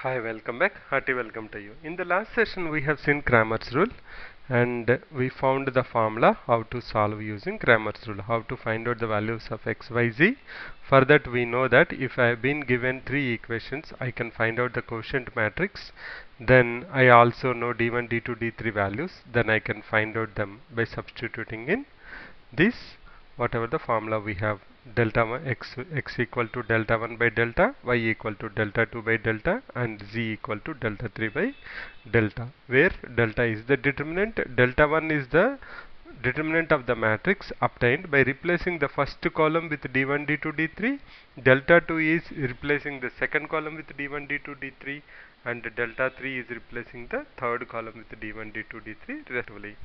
Hi, welcome back. Hearty welcome to you. In the last session, we have seen Cramer's rule and we found the formula how to solve using Cramer's rule, how to find out the values of x, y, z. For that, we know that if I have been given three equations, I can find out the quotient matrix. Then I also know d1, d2, d3 values. Then I can find out them by substituting in this whatever the formula we have, delta 1 x equal to delta 1 by delta, y equal to delta 2 by delta, and z equal to delta 3 by delta, where delta is the determinant, delta 1 is the determinant of the matrix obtained by replacing the first column with d1 d2 d3, delta 2 is replacing the second column with d1 d2 d3, and delta 3 is replacing the third column with d1 d2 d3 respectively.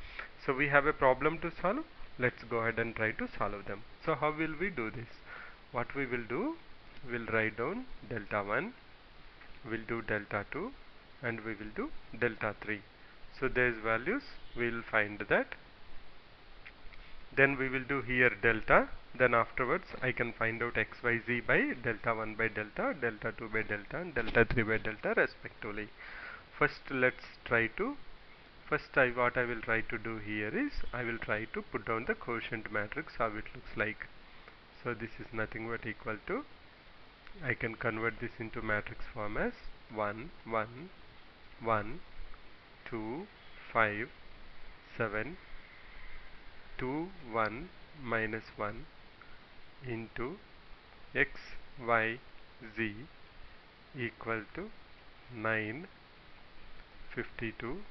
So we have a problem to solve. Let's go ahead and try to solve them. So how will we do this? What we will do, we'll write down delta 1, we'll do delta 2, and we will do delta 3. So these values we will find that. Then we will do here delta. Then afterwards I can find out xyz by delta 1 by delta, delta 2 by delta, and delta 3 by delta respectively. First let's try to what I will try to do here is I will try to put down the quotient matrix how it looks like. So this is nothing but equal to, I can convert this into matrix form as 1 1 1 2 5 7 2 1 minus 1 into x y z equal to 9 52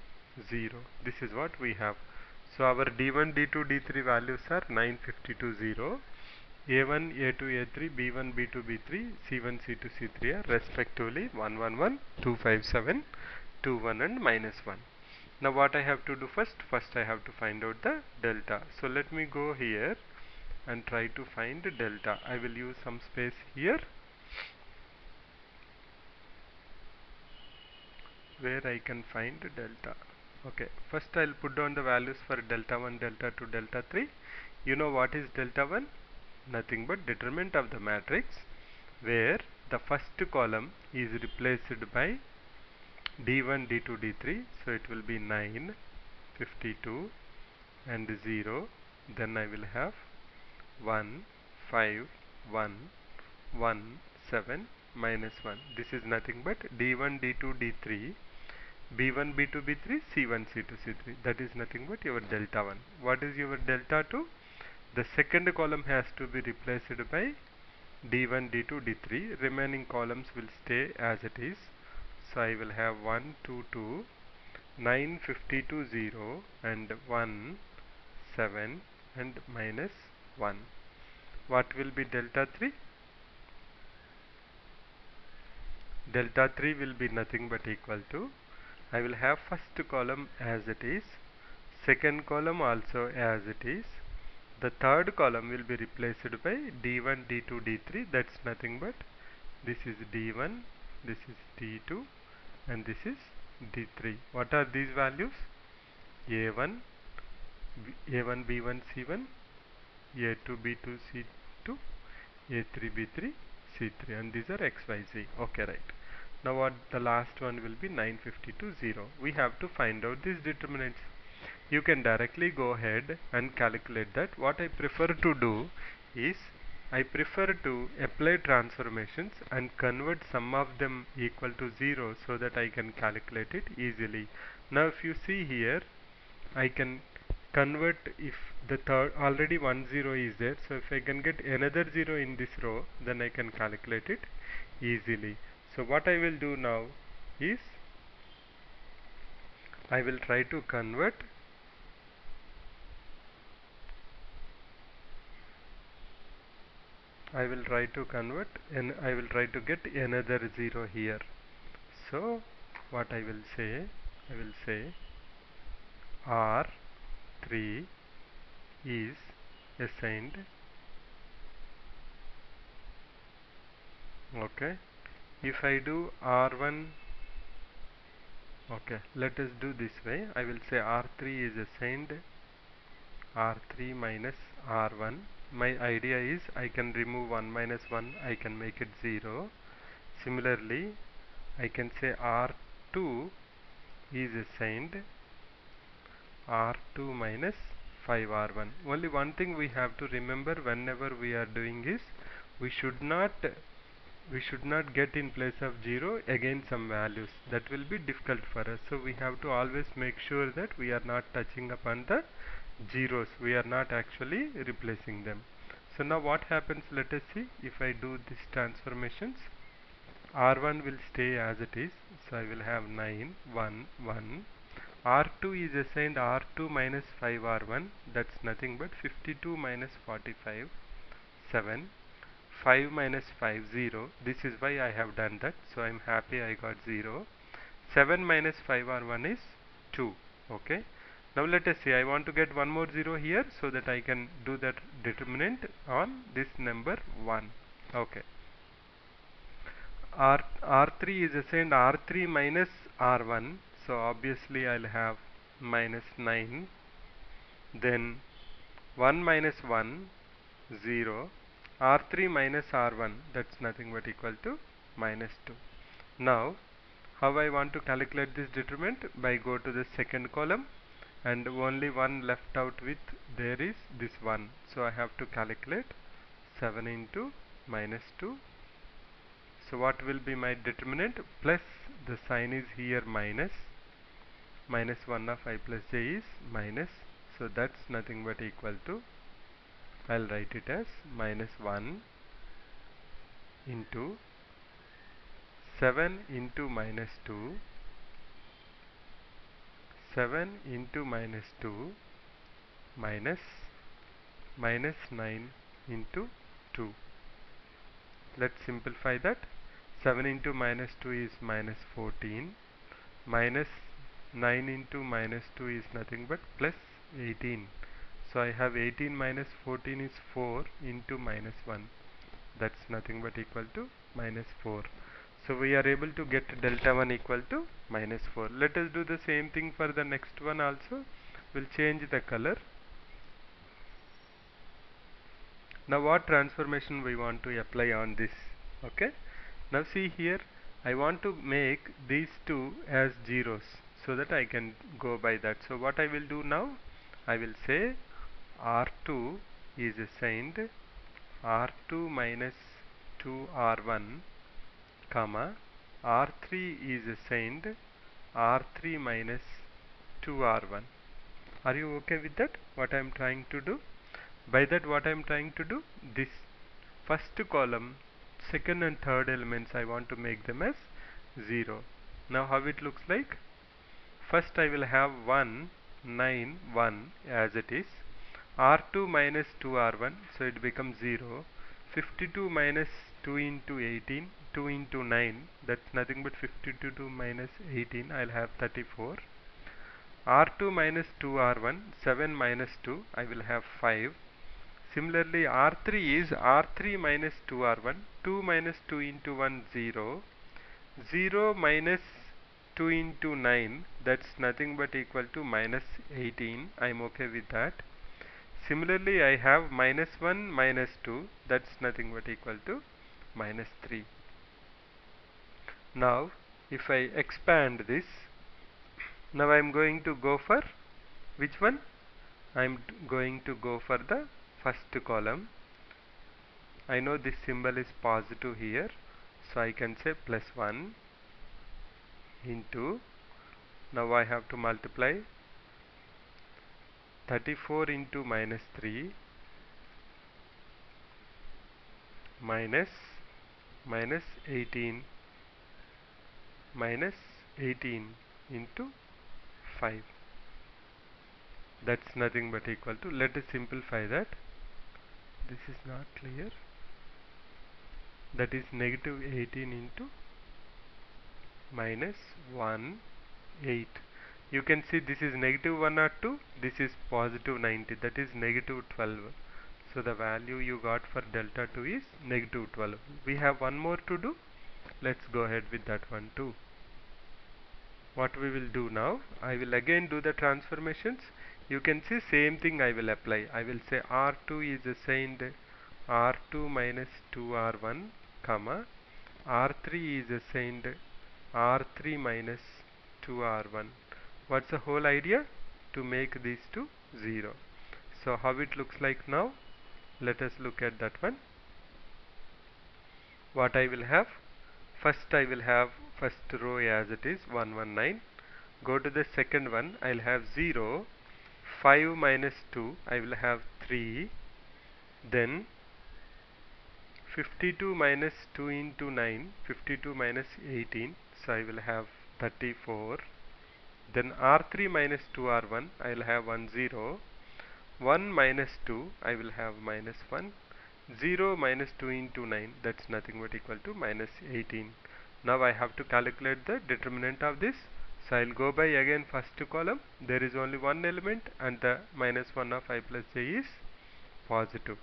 0. This is what we have. So our d1 d2 d3 values are 9 52 0, a1 a2 a3 b1 b2 b3 c1 c2 c3 are respectively 1 1 1 2 5 7 2 1 and minus 1. Now what I have to do first I have to find out the delta. So let me go here and try to find delta. I will use some space here where I can find delta. Okay, first I'll put down the values for delta 1, delta 2, delta 3. You know what is delta 1? Nothing but determinant of the matrix, where the first column is replaced by d1, d2, d3. So it will be 9, 52 and 0. Then I will have 1, 5, 1, 1, 7, minus 1. This is nothing but d1, d2, d3, b1, b2, b3, c1, c2, c3. That is nothing but your delta 1. What is your delta 2? The second column has to be replaced by d1, d2, d3. Remaining columns will stay as it is. So I will have 1, 2, 2, 9, 52, 0 and 1, 7 and minus 1. What will be delta 3? Delta 3 will be nothing but equal to, I will have first column as it is, second column also as it is, the third column will be replaced by d1, d2, d3. That's nothing but this is d1, this is d2 and this is d3. What are these values? a1, a1 b1 c1, a2 b2 c2, a3 b3 c3, and these are x y z. Okay, right. Now what the last one will be 952 0. We have to find out these determinants. You can directly go ahead and calculate that. What I prefer to do is I prefer to apply transformations and convert some of them equal to 0 so that I can calculate it easily. Now if you see here, I can convert, if the third already 1 0 is there, so if I can get another 0 in this row, then I can calculate it easily. So what I will do now is I will try to convert and I will try to get another 0 here. So what I will say R3 is assigned. Okay, if I do R1, okay, let us do this way. I will say R3 is assigned R3 minus R1. My idea is I can remove 1 minus 1, I can make it 0. Similarly, I can say R2 is assigned R2 minus 5R1. Only one thing we have to remember whenever we are doing is we should not get in place of 0 again some values. That will be difficult for us. So we have to always make sure that we are not touching upon the zeros. We are not actually replacing them. So now what happens, let us see. If I do these transformations, R1 will stay as it is. So I will have 9, 1, 1. R2 is assigned R2 minus 5R1. That's nothing but 52 minus 45, 7. 5 minus 5, 0. This is why I have done that. So I am happy I got 0. 7 minus 5R1 is 2. Okay. Now let us see. I want to get one more 0 here so that I can do that determinant on this number 1. Okay. R3 is assigned R3 minus R1. So obviously I'll have minus 9. Then 1 minus 1, 0. R3 minus R1, that's nothing but equal to minus 2. Now, how I want to calculate this determinant? By go to the second column and only one left out with, there is this 1. So I have to calculate 7 into minus 2. So what will be my determinant? Plus the sign is here minus. Minus 1 of I plus j is minus. So that's nothing but equal to, I'll write it as minus 1 into 7 into minus 2, 7 into minus 2 minus minus 9 into 2. Let's simplify that. 7 into minus 2 is minus 14, minus 9 into minus 2 is nothing but plus 18. So I have 18 minus 14 is 4 into minus 1. That's nothing but equal to minus 4. So we are able to get delta 1 equal to minus 4. Let us do the same thing for the next one also. We'll change the color. Now what transformation we want to apply on this? Okay. Now see here, I want to make these two as zeros so that I can go by that. So what I will do now, I will say R2 is assigned R2 minus 2R1, comma, R3 is assigned R3 minus 2R1. Are you okay with that? What I am trying to do? By that what I am trying to do? This first column, second and third elements, I want to make them as 0. Now how it looks like? First I will have 1, 9, 1 as it is. R2 minus 2R1, so it becomes 0. 52 minus 2 into 18, 2 into 9, that's nothing but 52 minus 18, I'll have 34. R2 minus 2R1, 7 minus 2, I will have 5. Similarly, R3 is R3 minus 2R1, 2 minus 2 into 1, 0. 0 minus 2 into 9, that's nothing but equal to minus 18. I am okay with that. Similarly, I have minus 1 minus 2, that's nothing but equal to minus 3. Now, if I expand this, now I am going to go for which one? I am going to go for the first column. I know this symbol is positive here, so I can say plus 1 into, now I have to multiply 34 into minus 3 minus minus 18 minus 18 into 5. That's nothing but equal to, let us simplify that. This is not clear. That is negative 18 into minus 1, 8. You can see this is negative 1 or 2, this is positive 90, that is negative 12. So the value you got for delta 2 is negative 12. We have one more to do. Let's go ahead with that one too. What we will do now, I will again do the transformations. You can see same thing I will apply. I will say R2 is assigned R2 minus 2R1, comma, R3 is assigned R3 minus 2R1. What's the whole idea? To make these two 0. So how it looks like now? Let us look at that one. What I will have? First I will have first row as it is 119. Go to the second one, I'll have 0. 5 minus 2, I will have 3. Then 52 minus 2 into 9, 52 minus 18, so I will have 34. Then R3 minus 2R1, I will have 10. 1 minus 2, I will have minus 1. 0 minus 2 into 9, that's nothing but equal to minus 18. Now I have to calculate the determinant of this. So I'll go by again first column. There is only one element and the minus 1 of I plus j is positive.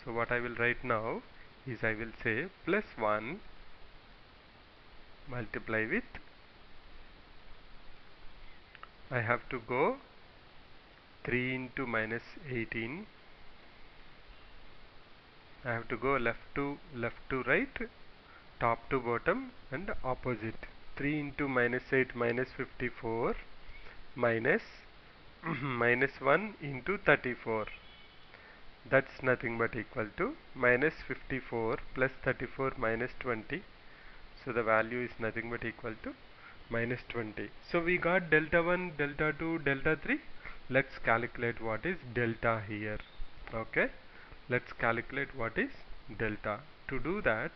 So what I will write now is I will say plus 1 multiply with, I have to go 3 into minus 18. I have to go left to right, top to bottom and opposite. 3 into minus 8 minus 54 minus minus 1 into 34. That's nothing but equal to minus 54 plus 34 minus 20. So the value is nothing but equal to minus 20. So we got delta 1, delta 2, delta 3. Let's calculate what is delta here. Okay. Let's calculate what is delta. To do that,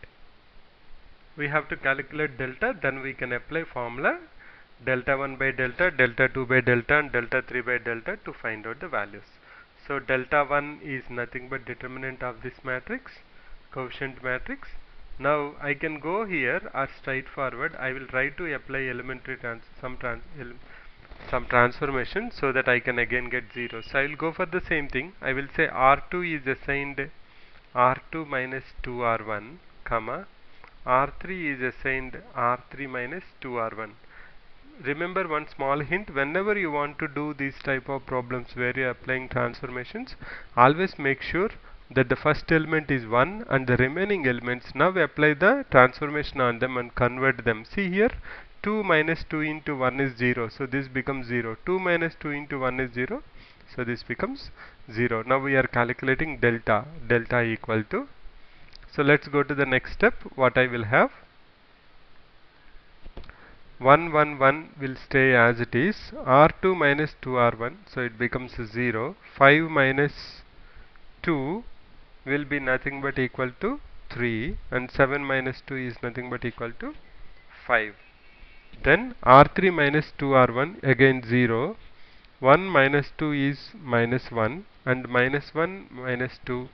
we have to calculate delta, then we can apply formula delta 1 by delta, delta 2 by delta and delta 3 by delta to find out the values. So delta 1 is nothing but determinant of this matrix, coefficient matrix. Now I can go here or straightforward. I will try to apply elementary some transformation so that I can again get 0. So I will go for the same thing. I will say R2 is assigned R2 minus 2R1, comma R3 is assigned R3 minus 2R1. Remember one small hint, whenever you want to do these type of problems where you are applying transformations, always make sure that the first element is 1 and the remaining elements, now apply the transformation on them and convert them. See here, 2 minus 2 into 1 is 0, so this becomes 0. 2 minus 2 into 1 is 0, so this becomes 0. Now we are calculating delta equal to, so let's go to the next step. What I will have, 1 1 1 will stay as it is, R2 minus 2R1, so it becomes 0. 5 minus 2 will be nothing but equal to 3 and 7 minus 2 is nothing but equal to 5. Then R3 minus 2R1 again 0. 1 minus 2 is minus 1 and minus 1 minus 2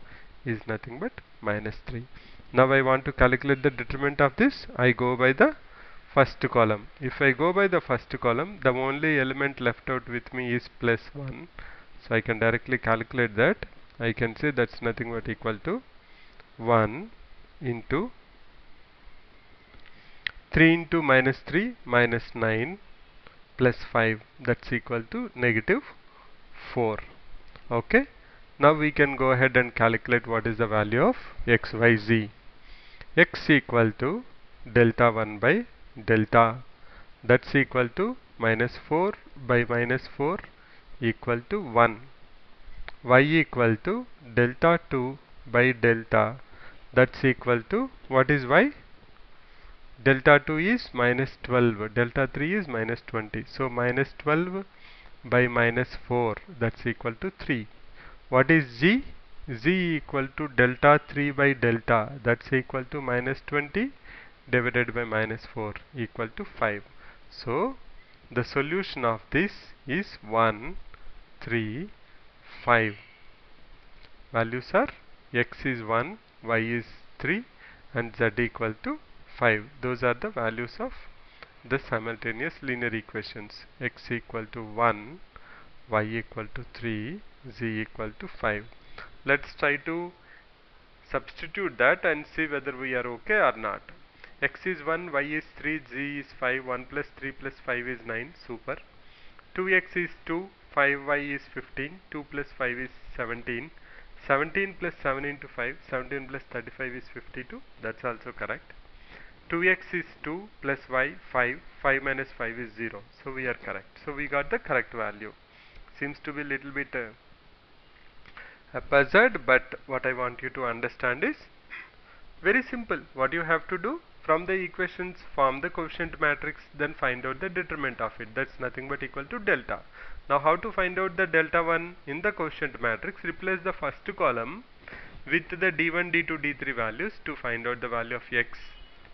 is nothing but minus 3. Now I want to calculate the determinant of this. I go by the first column. If I go by the first column, the only element left out with me is plus 1. So I can directly calculate that. I can say that's nothing but equal to 1 into 3 into minus 3 minus 9 plus 5, that's equal to negative 4. Okay. Now we can go ahead and calculate what is the value of x, y, z. X equal to delta 1 by delta, that's equal to minus 4 by minus 4 equal to 1. Y equal to delta 2 by delta, that's equal to, what is y? Delta 2 is minus 12, delta 3 is minus 20. So minus 12 by minus 4, that's equal to 3. What is z? Z equal to delta 3 by delta, that's equal to minus 20 divided by minus 4 equal to 5. So the solution of this is 1, 3, 5. Values are x is 1, y is 3 and z equal to 5. Those are the values of the simultaneous linear equations. X equal to 1, y equal to 3, z equal to 5. Let's try to substitute that and see whether we are okay or not. X is 1, y is 3, z is 5, 1 plus 3 plus 5 is 9, super. 2x is 2, 5y is 15, 2 plus 5 is 17, 17 plus 7 into 5, 17 plus 35 is 52, that's also correct. 2x is 2 plus y 5, 5 minus 5 is 0. So we are correct. So we got the correct value. Seems to be a little bit haphazard, but what I want you to understand is very simple. What you have to do, from the equations form the quotient matrix, then find out the determinant of it. That's nothing but equal to delta. Now how to find out the delta 1 in the quotient matrix? Replace the first column with the d1, d2, d3 values to find out the value of x.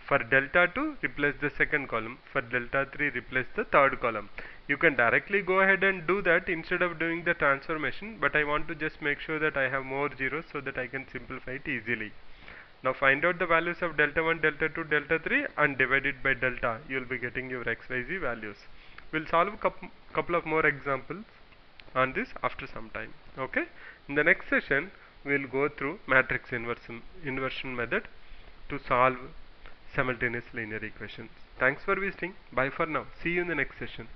For delta 2, replace the second column. For delta 3, replace the third column. You can directly go ahead and do that instead of doing the transformation, but I want to just make sure that I have more zeros so that I can simplify it easily. Now find out the values of delta 1, delta 2, delta 3 and divide it by delta. You will be getting your xyz values. We'll solve a couple of more examples on this after some time. Okay. In the next session, we'll go through matrix inversion method to solve simultaneous linear equations. Thanks for visiting. Bye for now. See you in the next session.